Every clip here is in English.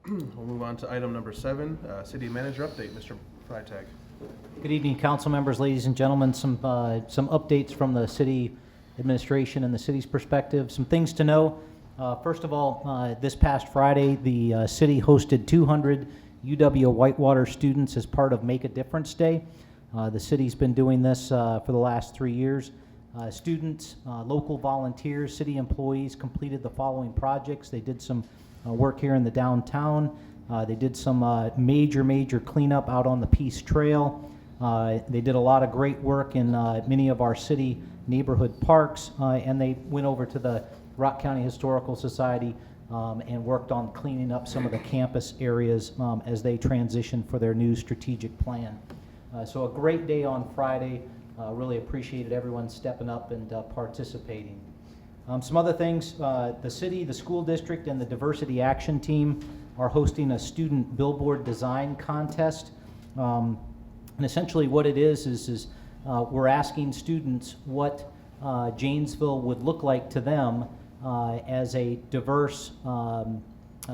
We'll move on to item number 7, City Manager Update. Mr. Freitag. Good evening, council members, ladies and gentlemen. Some updates from the city administration and the city's perspective. Some things to know. First of all, this past Friday, the city hosted 200 UW Whitewater students as part of Make a Difference Day. The city's been doing this for the last 3 years. Students, local volunteers, city employees completed the following projects. They did some work here in the downtown. They did some major cleanup out on the Peace Trail. They did a lot of great work in many of our city neighborhood parks, and they went over to the Rock County Historical Society and worked on cleaning up some of the campus areas as they transition for their new strategic plan. So a great day on Friday. Really appreciated everyone stepping up and participating. Some other things, the city, the school district, and the diversity action team are hosting a student billboard design contest. And essentially what it is we're asking students what Janesville would look like to them as a diverse,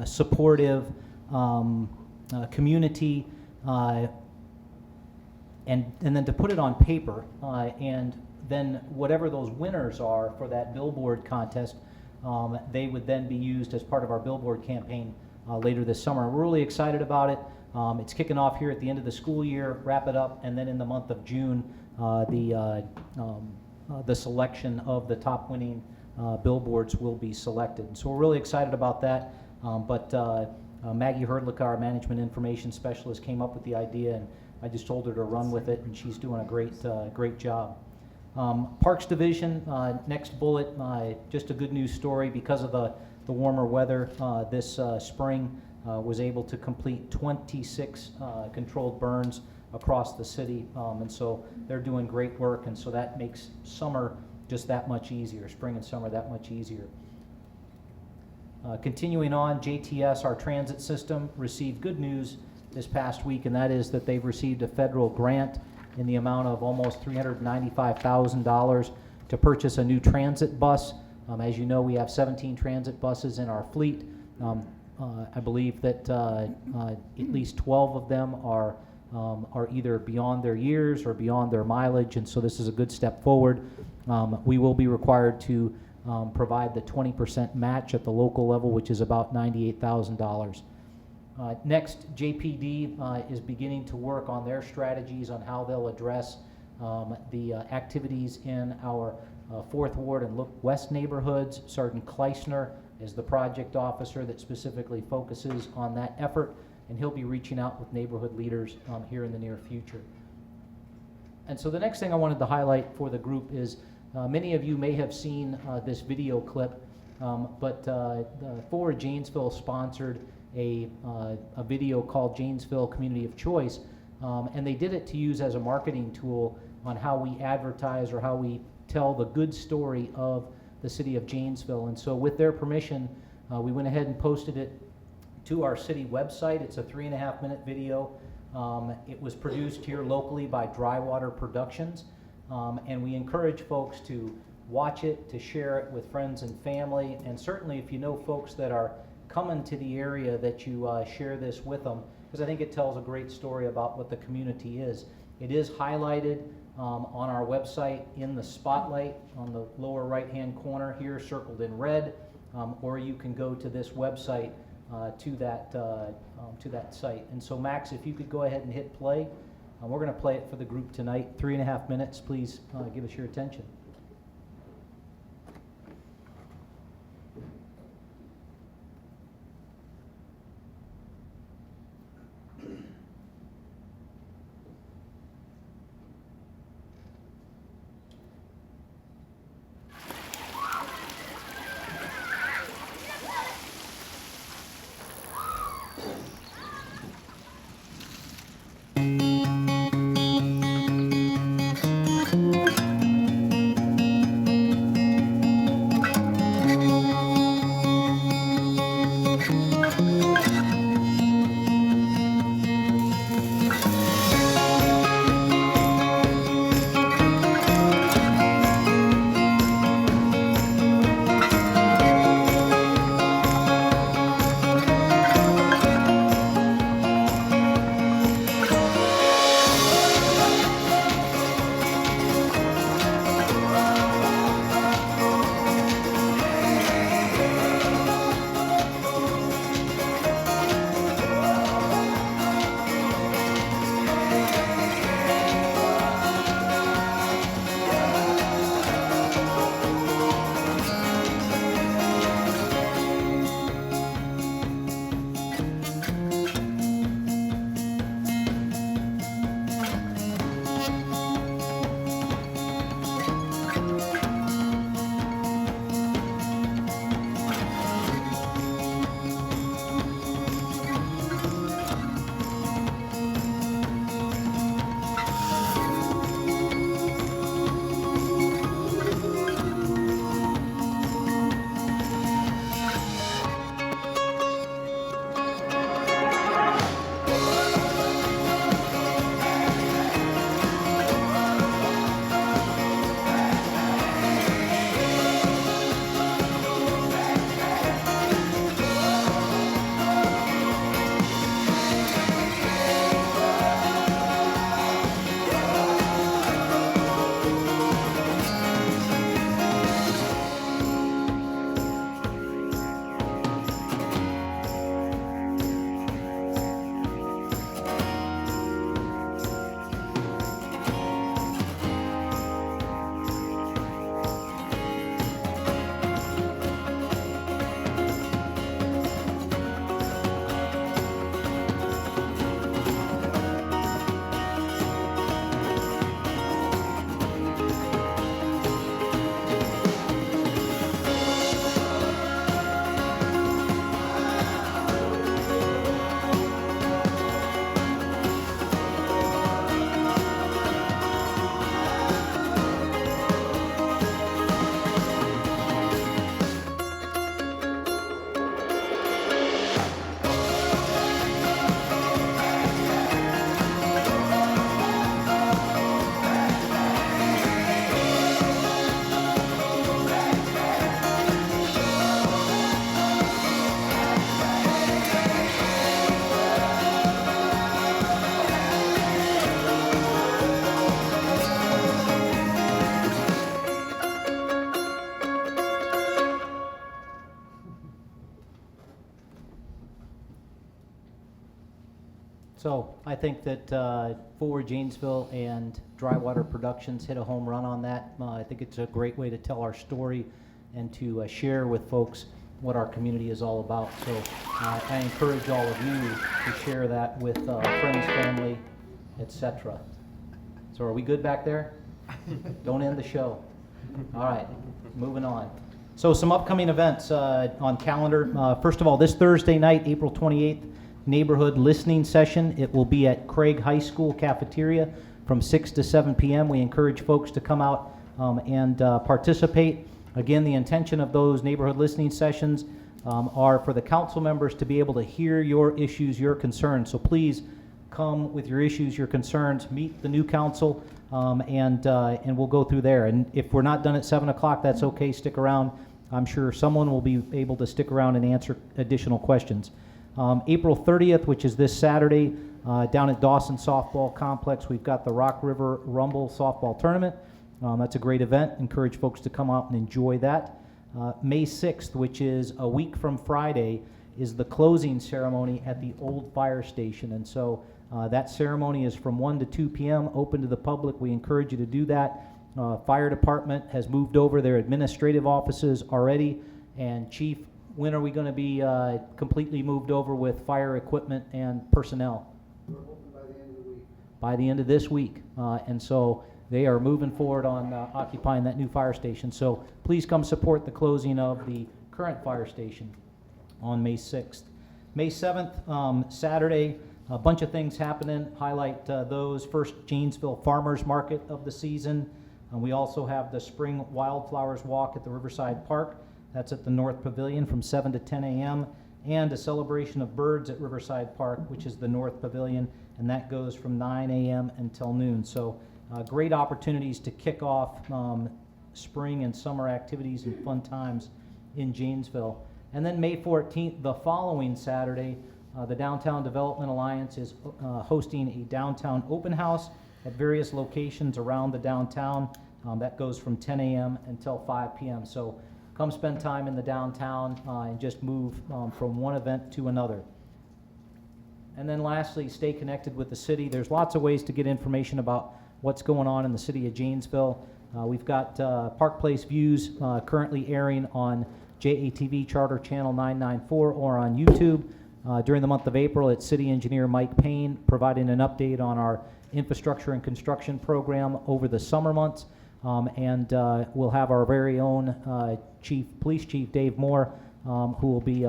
supportive community, and then to put it on paper, and then whatever those winners are for that billboard contest, they would then be used as part of our billboard campaign later this summer. We're really excited about it. It's kicking off here at the end of the school year, wrap it up, and then in the month of June, the selection of the top winning billboards will be selected. So we're really excited about that. Maggie Herdlick, our management information specialist, came up with the idea, and I just told her to run with it, and she's doing a great job. Parks Division, next bullet, just a good news story. Because of the warmer weather this spring, was able to complete 26 controlled burns across the city, and so they're doing great work, and so that makes summer just that much easier, spring and summer that much easier. Continuing on, JTS, our transit system, received good news this past week, and that is that they've received a federal grant in the amount of almost $395,000 to purchase a new transit bus. As you know, we have 17 transit buses in our fleet. I believe that at least 12 of them are either beyond their years or beyond their mileage, and so this is a good step forward. We will be required to provide the 20% match at the local level, which is about $98,000. Next, JPD is beginning to work on their strategies on how they'll address the activities in our 4th Ward and Look West neighborhoods. Sergeant Kleisner is the project officer that specifically focuses on that effort, and he'll be reaching out with neighborhood leaders here in the near future. And so the next thing I wanted to highlight for the group is many of you may have seen this video clip, but Forward Janesville sponsored a video called Janesville Community of Choice, and they did it to use as a marketing tool on how we advertise or how we tell the good story of the city of Janesville. And so with their permission, we went ahead and posted it to our city website. It's a 3.5-minute video. It was produced here locally by Drywater Productions, and we encourage folks to watch it, to share it with friends and family, and certainly if you know folks that are coming to the area, that you share this with them, because I think it tells a great story about what the community is. It is highlighted on our website in the spotlight on the lower right-hand corner here, circled in red, or you can go to this website to that site. And so, Max, if you could go ahead and hit play, we're going to play it for the group tonight. 3.5 minutes. Please give us your attention. So I think that Forward Janesville and Drywater Productions hit a home run on that. I think it's a great way to tell our story and to share with folks what our community is all about. So I encourage all of you to share that with friends, family, etc. So are we good back there? Don't end the show. All right, moving on. So some upcoming events on calendar. First of all, this Thursday night, April 28th, neighborhood listening session. It will be at Craig High School cafeteria from 6 to 7 p.m. We encourage folks to come out and participate. Again, the intention of those neighborhood listening sessions are for the council members to be able to hear your issues, your concerns. So please come with your issues, your concerns, meet the new council, and we'll go through there. And if we're not done at 7 o'clock, that's okay, stick around. I'm sure someone will be able to stick around and answer additional questions. April 30th, which is this Saturday, down at Dawson Softball Complex, we've got the Rock River Rumble Softball Tournament. That's a great event. Encourage folks to come out and enjoy that. May 6th, which is a week from Friday, is the closing ceremony at the old fire station. And so that ceremony is from 1 to 2 p.m., open to the public. We encourage you to do that. Fire department has moved over their administrative offices already. And Chief, when are we going to be completely moved over with fire equipment and personnel? We're hoping by the end of the week. By the end of this week. And so they are moving forward on occupying that new fire station. So please come support the closing of the current fire station on May 6th. May 7th, Saturday, a bunch of things happening. Highlight those. First, Janesville Farmers Market of the season. We also have the Spring Wildflowers Walk at the Riverside Park. That's at the North Pavilion from 7 to 10 a.m. And a celebration of birds at Riverside Park, which is the North Pavilion, and that goes from 9 a.m. until noon. So great opportunities to kick off spring and summer activities and fun times in Janesville. And then May 14th, the following Saturday, the Downtown Development Alliance is hosting a downtown open house at various locations around the downtown. That goes from 10 a.m. until 5 p.m. So come spend time in the downtown and just move from one event to another. And then lastly, stay connected with the city. There's lots of ways to get information about what's going on in the city of Janesville. We've got Park Place Views currently airing on JATV Charter Channel 994 or on YouTube. During the month of April, it's City Engineer Mike Payne providing an update on our infrastructure and construction program over the summer months. And we'll have our very own Police Chief Dave Moore, who will be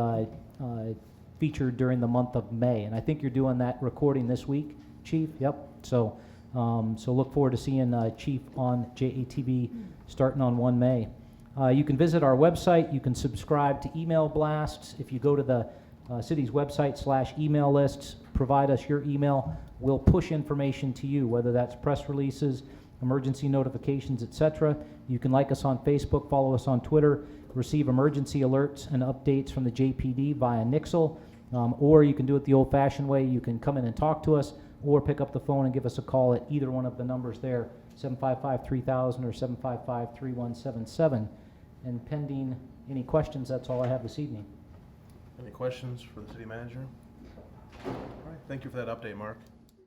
featured during the month of May. And I think you're doing that recording this week, Chief? Yep. So look forward to seeing Chief on JATV starting on 1 May. You can visit our website. You can subscribe to email blasts. If you go to the city's website /email lists, provide us your email. We'll push information to you, whether that's press releases, emergency notifications, etc. You can like us on Facebook, follow us on Twitter, receive emergency alerts and updates from the JPD via Nixle, or you can do it the old-fashioned way. You can come in and talk to us, or pick up the phone and give us a call at either one of the numbers there, 755-3000 or 755-3177. And pending any questions, that's all I have this evening. Any questions for the city manager? All right, thank you for that update, Mark.